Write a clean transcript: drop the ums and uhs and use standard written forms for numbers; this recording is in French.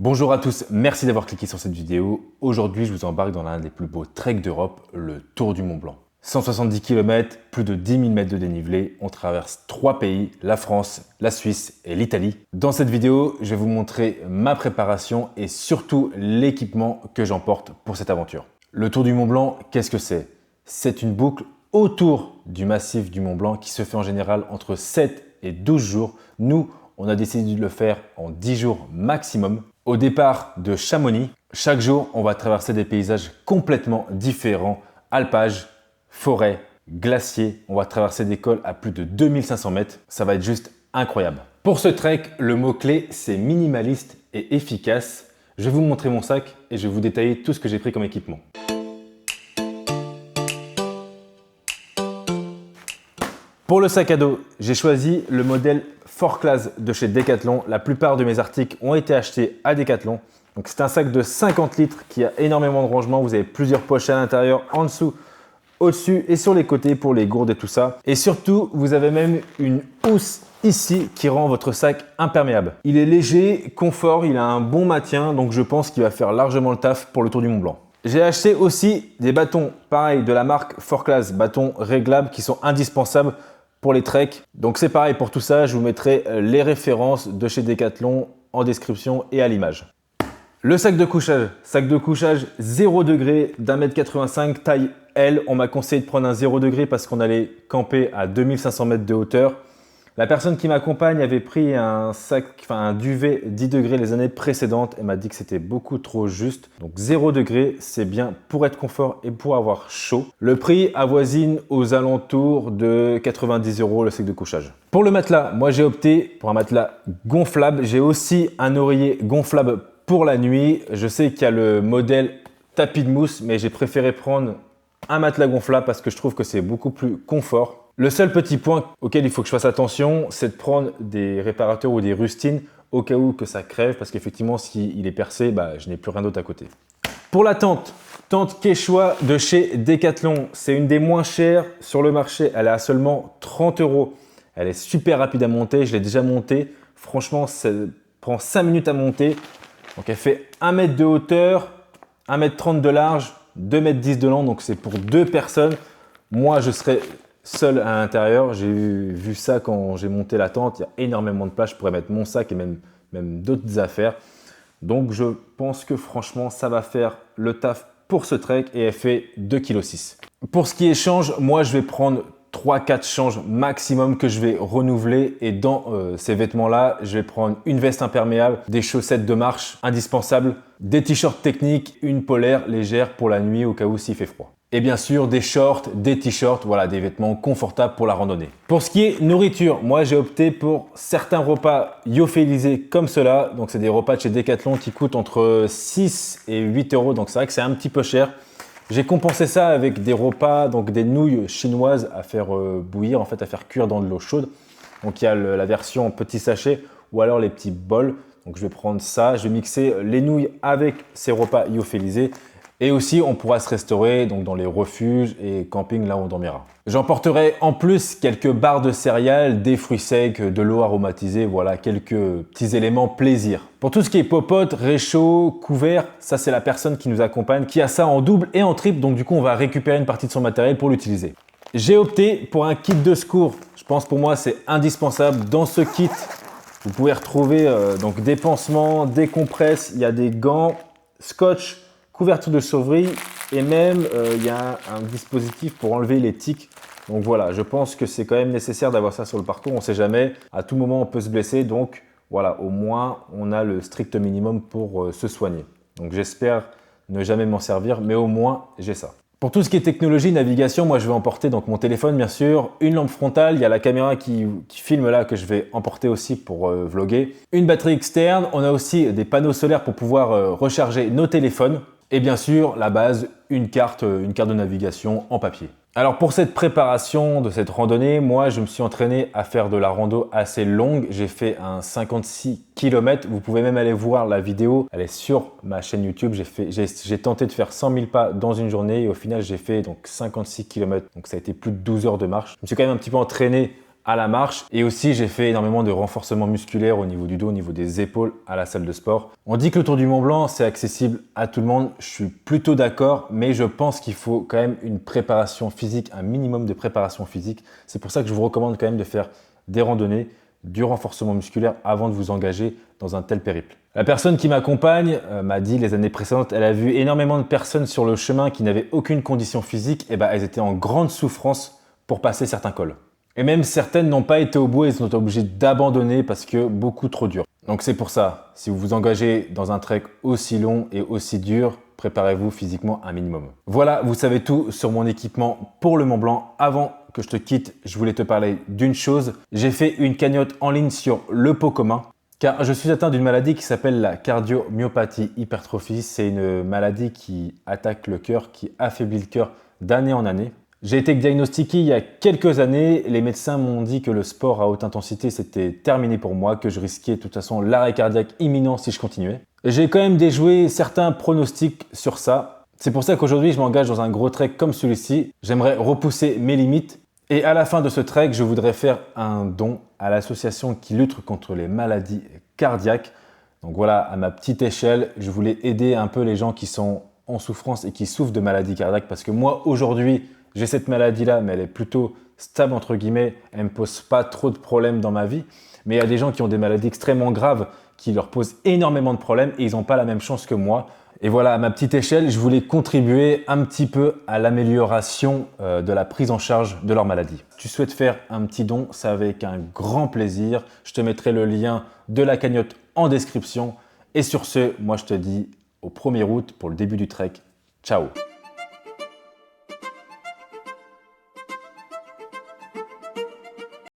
Bonjour à tous, merci d'avoir cliqué sur cette vidéo. Aujourd'hui, je vous embarque dans l'un des plus beaux treks d'Europe, le Tour du Mont Blanc. 170 km, plus de 10 000 mètres de dénivelé, on traverse 3 pays, la France, la Suisse et l'Italie. Dans cette vidéo, je vais vous montrer ma préparation et surtout l'équipement que j'emporte pour cette aventure. Le Tour du Mont Blanc, qu'est-ce que c'est? C'est une boucle autour du massif du Mont Blanc qui se fait en général entre 7 et 12 jours. Nous, on a décidé de le faire en 10 jours maximum. Au départ de Chamonix, chaque jour, on va traverser des paysages complètement différents. Alpages, forêts, glaciers. On va traverser des cols à plus de 2500 mètres. Ça va être juste incroyable. Pour ce trek, le mot-clé, c'est minimaliste et efficace. Je vais vous montrer mon sac et je vais vous détailler tout ce que j'ai pris comme équipement. Pour le sac à dos, j'ai choisi le modèle 4Class de chez Decathlon. La plupart de mes articles ont été achetés à Decathlon. Donc c'est un sac de 50 litres qui a énormément de rangement. Vous avez plusieurs poches à l'intérieur, en dessous, au-dessus et sur les côtés pour les gourdes et tout ça. Et surtout, vous avez même une housse ici qui rend votre sac imperméable. Il est léger, confort, il a un bon maintien, donc je pense qu'il va faire largement le taf pour le Tour du Mont Blanc. J'ai acheté aussi des bâtons, pareil, de la marque 4Class, bâtons réglables qui sont indispensables pour les treks. Donc c'est pareil pour tout ça, je vous mettrai les références de chez Decathlon en description et à l'image. Le sac de couchage 0 degré d'1,85 m, taille L. On m'a conseillé de prendre un 0 degré parce qu'on allait camper à 2500 mètres de hauteur. La personne qui m'accompagne avait pris un duvet 10 degrés les années précédentes. Elle m'a dit que c'était beaucoup trop juste. Donc 0 degré, c'est bien pour être confort et pour avoir chaud. Le prix avoisine aux alentours de 90 € le sac de couchage. Pour le matelas, moi j'ai opté pour un matelas gonflable. J'ai aussi un oreiller gonflable pour la nuit. Je sais qu'il y a le modèle tapis de mousse, mais j'ai préféré prendre un matelas gonflable parce que je trouve que c'est beaucoup plus confort. Le seul petit point auquel il faut que je fasse attention, c'est de prendre des réparateurs ou des rustines au cas où que ça crève parce qu'effectivement, s'il est percé, je n'ai plus rien d'autre à côté. Pour la tente Quechua de chez Decathlon, c'est une des moins chères sur le marché. Elle est à seulement 30 €. Elle est super rapide à monter, je l'ai déjà montée. Franchement, ça prend 5 minutes à monter. Donc elle fait 1 mètre de hauteur, 1,30 m de large, 2,10 m de long. Donc c'est pour 2 personnes. Moi, je serai seul à l'intérieur. J'ai vu ça quand j'ai monté la tente. Il y a énormément de place. Je pourrais mettre mon sac et même d'autres affaires. Donc je pense que franchement, ça va faire le taf pour ce trek et elle fait 2,6 kg. Pour ce qui est change, moi je vais prendre 3-4 changes maximum que je vais renouveler et dans ces vêtements-là, je vais prendre une veste imperméable, des chaussettes de marche indispensables, des t-shirts techniques, une polaire légère pour la nuit au cas où s'il fait froid. Et bien sûr, des shorts, des t-shirts, voilà, des vêtements confortables pour la randonnée. Pour ce qui est nourriture, moi j'ai opté pour certains repas lyophilisés comme cela. Donc c'est des repas de chez Decathlon qui coûtent entre 6 et 8 €. Donc c'est vrai que c'est un petit peu cher. J'ai compensé ça avec des repas, donc des nouilles chinoises à faire bouillir, en fait à faire cuire dans de l'eau chaude. Donc il y a la version en petits sachets ou alors les petits bols. Donc je vais prendre ça, je vais mixer les nouilles avec ces repas lyophilisés. Et aussi, on pourra se restaurer donc dans les refuges et camping là où on dormira. J'emporterai en plus quelques barres de céréales, des fruits secs, de l'eau aromatisée, voilà, quelques petits éléments plaisir. Pour tout ce qui est popote, réchaud, couvert, ça c'est la personne qui nous accompagne, qui a ça en double et en triple, donc du coup on va récupérer une partie de son matériel pour l'utiliser. J'ai opté pour un kit de secours. Je pense pour moi c'est indispensable. Dans ce kit, vous pouvez retrouver donc des pansements, des compresses, il y a des gants, scotch, couverture de sauverie et même il y a un dispositif pour enlever les tiques. Donc voilà, je pense que c'est quand même nécessaire d'avoir ça sur le parcours. On ne sait jamais, à tout moment on peut se blesser. Donc voilà, au moins on a le strict minimum pour se soigner. Donc j'espère ne jamais m'en servir, mais au moins j'ai ça. Pour tout ce qui est technologie, navigation, moi je vais emporter donc mon téléphone bien sûr, une lampe frontale, il y a la caméra qui filme là que je vais emporter aussi pour vlogger, une batterie externe, on a aussi des panneaux solaires pour pouvoir recharger nos téléphones. Et bien sûr, la base, une carte de navigation en papier. Alors pour cette préparation de cette randonnée, moi je me suis entraîné à faire de la rando assez longue. J'ai fait un 56 km. Vous pouvez même aller voir la vidéo. Elle est sur ma chaîne YouTube. J'ai tenté de faire 100 000 pas dans une journée et au final j'ai fait donc 56 km. Donc ça a été plus de 12 heures de marche. Je me suis quand même un petit peu entraîné à la marche. Et aussi, j'ai fait énormément de renforcement musculaire au niveau du dos, au niveau des épaules à la salle de sport. On dit que le Tour du Mont Blanc, c'est accessible à tout le monde. Je suis plutôt d'accord, mais je pense qu'il faut quand même une préparation physique, un minimum de préparation physique. C'est pour ça que je vous recommande quand même de faire des randonnées, du renforcement musculaire avant de vous engager dans un tel périple. La personne qui m'accompagne m'a dit les années précédentes, elle a vu énormément de personnes sur le chemin qui n'avaient aucune condition physique, et elles étaient en grande souffrance pour passer certains cols. Et même certaines n'ont pas été au bout et sont obligées d'abandonner parce que beaucoup trop dur. Donc c'est pour ça, si vous vous engagez dans un trek aussi long et aussi dur, préparez-vous physiquement un minimum. Voilà, vous savez tout sur mon équipement pour le Mont Blanc. Avant que je te quitte, je voulais te parler d'une chose. J'ai fait une cagnotte en ligne sur le pot commun car je suis atteint d'une maladie qui s'appelle la cardiomyopathie hypertrophie. C'est une maladie qui attaque le cœur, qui affaiblit le cœur d'année en année. J'ai été diagnostiqué il y a quelques années. Les médecins m'ont dit que le sport à haute intensité, c'était terminé pour moi, que je risquais de toute façon l'arrêt cardiaque imminent si je continuais. J'ai quand même déjoué certains pronostics sur ça. C'est pour ça qu'aujourd'hui, je m'engage dans un gros trek comme celui-ci. J'aimerais repousser mes limites. Et à la fin de ce trek, je voudrais faire un don à l'association qui lutte contre les maladies cardiaques. Donc voilà, à ma petite échelle, je voulais aider un peu les gens qui sont en souffrance et qui souffrent de maladies cardiaques parce que moi, aujourd'hui, j'ai cette maladie-là, mais elle est plutôt stable entre guillemets. Elle ne me pose pas trop de problèmes dans ma vie. Mais il y a des gens qui ont des maladies extrêmement graves qui leur posent énormément de problèmes et ils n'ont pas la même chance que moi. Et voilà, à ma petite échelle, je voulais contribuer un petit peu à l'amélioration de la prise en charge de leur maladie. Si tu souhaites faire un petit don, c'est avec un grand plaisir. Je te mettrai le lien de la cagnotte en description. Et sur ce, moi je te dis au 1er août pour le début du trek. Ciao!